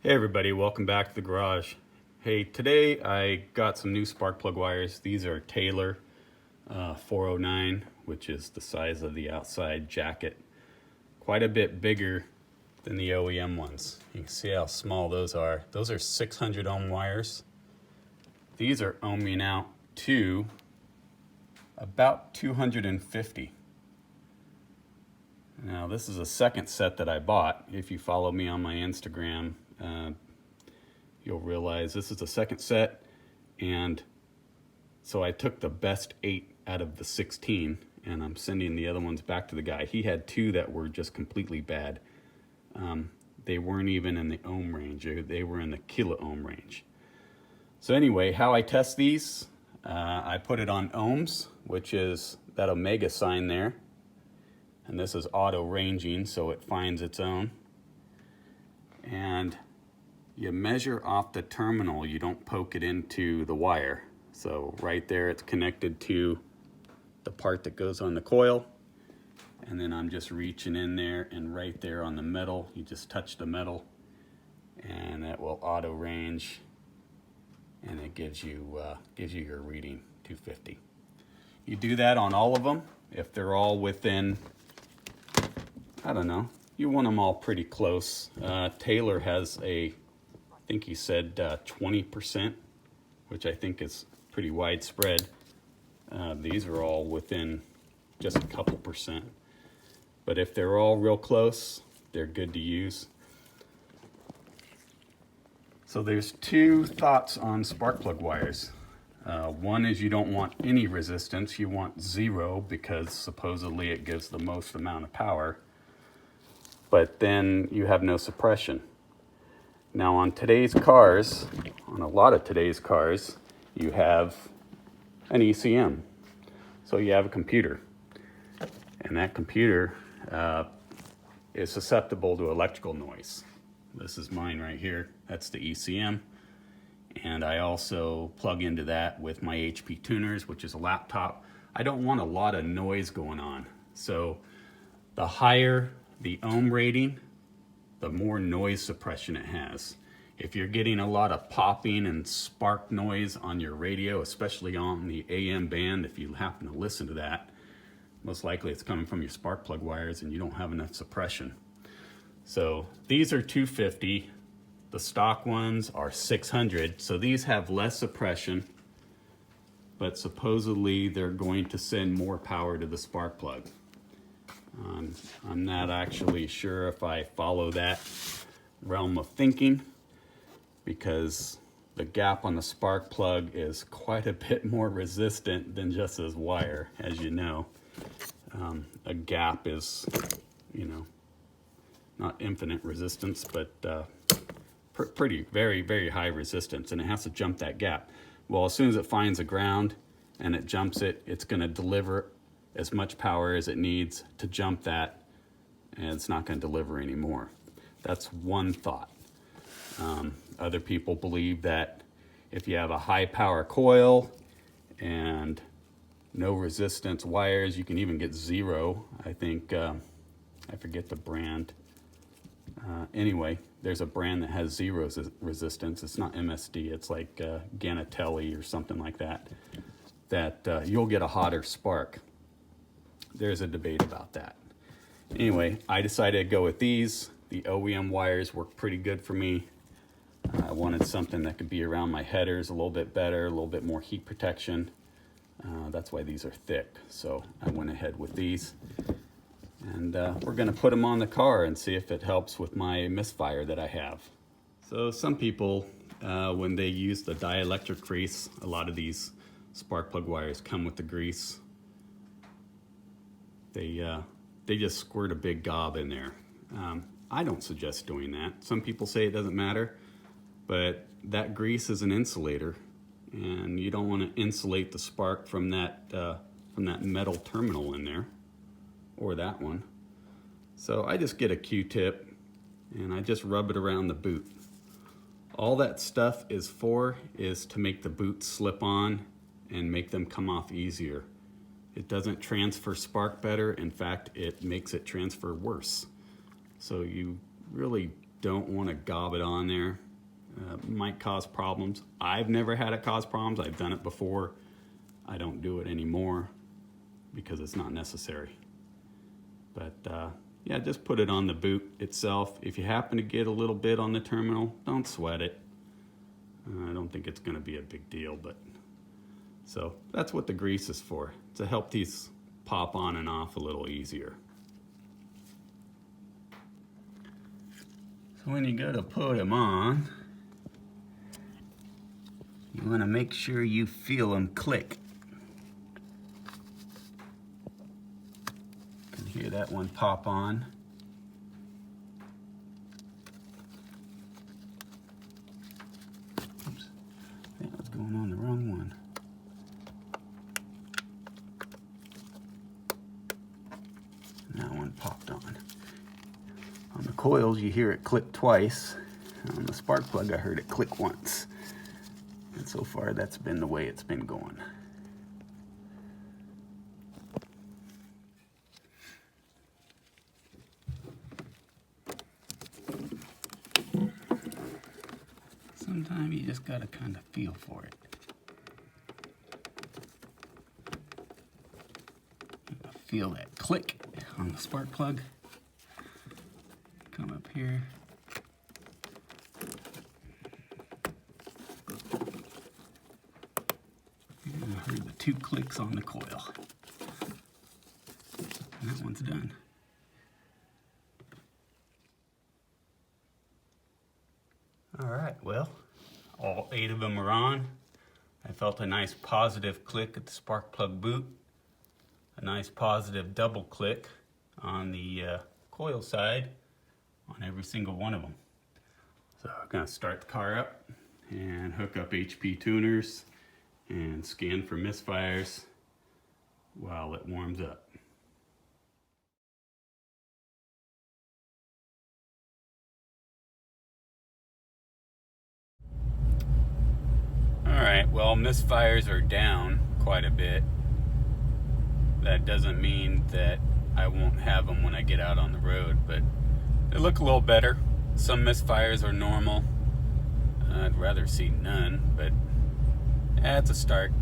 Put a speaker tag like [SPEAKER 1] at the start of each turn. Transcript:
[SPEAKER 1] Hey everybody, welcome back to the garage. Hey, today I got some new spark plug wires. These are Taylor 409, which is the size of the outside jacket. Quite a bit bigger than the OEM ones. You can see how small those are. Those are 600 ohm wires. These are ohming out to about 250. Now this is a second set that I bought. If you follow me on my Instagram, you'll realize this is the second set, and so I took the best 8 out of the 16 and I'm sending the other ones back to the guy. He had 2 that were just completely bad. They weren't even in the ohm range, they were in the kilo ohm range. So anyway, how I test these, I put it on ohms, which is that omega sign there, and this is auto ranging, so it finds its own. And you measure off the terminal, you don't poke it into the wire. So right there it's connected to the part that goes on the coil, and then I'm just reaching in there, and right there on the metal, you just touch the metal and that will auto range, and it gives you your reading, 250. You do that on all of them. If they're all within, I don't know, you want them all pretty close. Taylor has I think he said 20%, which I think is pretty widespread. These are all within just a couple percent. But if they're all real close, they're good to use. So there's 2 thoughts on spark plug wires. One is you don't want any resistance, you want 0, because supposedly it gives the most amount of power, but then you have no suppression. Now on today's cars, on a lot of today's cars, you have an ECM. So you have a computer, and that computer is susceptible to electrical noise. This is mine right here, that's the ECM. And I also plug into that with my HP tuners, which is a laptop. I don't want a lot of noise going on. So the higher the ohm rating, the more noise suppression it has. If you're getting a lot of popping and spark noise on your radio, especially on the AM band, if you happen to listen to that, most likely it's coming from your spark plug wires and you don't have enough suppression. So these are 250. The stock ones are 600. So these have less suppression, but supposedly they're going to send more power to the spark plug. I'm not actually sure if I follow that realm of thinking, because the gap on the spark plug is quite a bit more resistant than just this wire, as you know. A gap is, not infinite resistance, but pretty, very high resistance, and it has to jump that gap. Well, as soon as it finds the ground and it jumps it, it's going to deliver as much power as it needs to jump that, and it's not going to deliver anymore. That's one thought. Other people believe that if you have a high power coil and no resistance wires, you can even get 0. I think, I forget the brand. Anyway, there's a brand that has 0 resistance. It's not MSD, it's like Ganatelli or something like that, you'll get a hotter spark. There's a debate about that. Anyway, I decided to go with these. The OEM wires work pretty good for me. I wanted something that could be around my headers a little bit better, a little bit more heat protection. That's why these are thick. So I went ahead with these. And we're going to put them on the car and see if it helps with my misfire that I have. So some people, when they use the dielectric grease, a lot of these spark plug wires come with the grease. They just squirt a big gob in there. I don't suggest doing that. Some people say it doesn't matter, but that grease is an insulator, and you don't want to insulate the spark from that metal terminal in there, or that one. So I just get a Q-tip and I just rub it around the boot. All that stuff is to make the boots slip on and make them come off easier. It doesn't transfer spark better. In fact, it makes it transfer worse. So you really don't want to gob it on there. Might cause problems. I've never had it cause problems. I've done it before. I don't do it anymore because it's not necessary. But yeah, just put it on the boot itself. If you happen to get a little bit on the terminal, don't sweat it. I don't think it's going to be a big deal, but so that's what the grease is for, to help these pop on and off a little easier. So when you go to put them on, you want to make sure you feel them click. You can hear that one pop on. Oops, I think I was going on the wrong one. And that one popped on. On the coils, you hear it click twice. On the spark plug, I heard it click once. And so far, that's been the way it's been going. Sometimes you just gotta kind of feel for it. Feel that click on the spark plug. Come up here. And I heard the 2 clicks on the coil. And that one's done. All right, well, all 8 of them are on. I felt a nice positive click at the spark plug boot. A nice positive double click on the coil side on every single one of them. So I'm gonna start the car up and hook up HP tuners and scan for misfires while it warms up. Alright, well, misfires are down quite a bit. That doesn't mean that I won't have them when I get out on the road, but they look a little better. Some misfires are normal. I'd rather see none, but yeah, it's a start.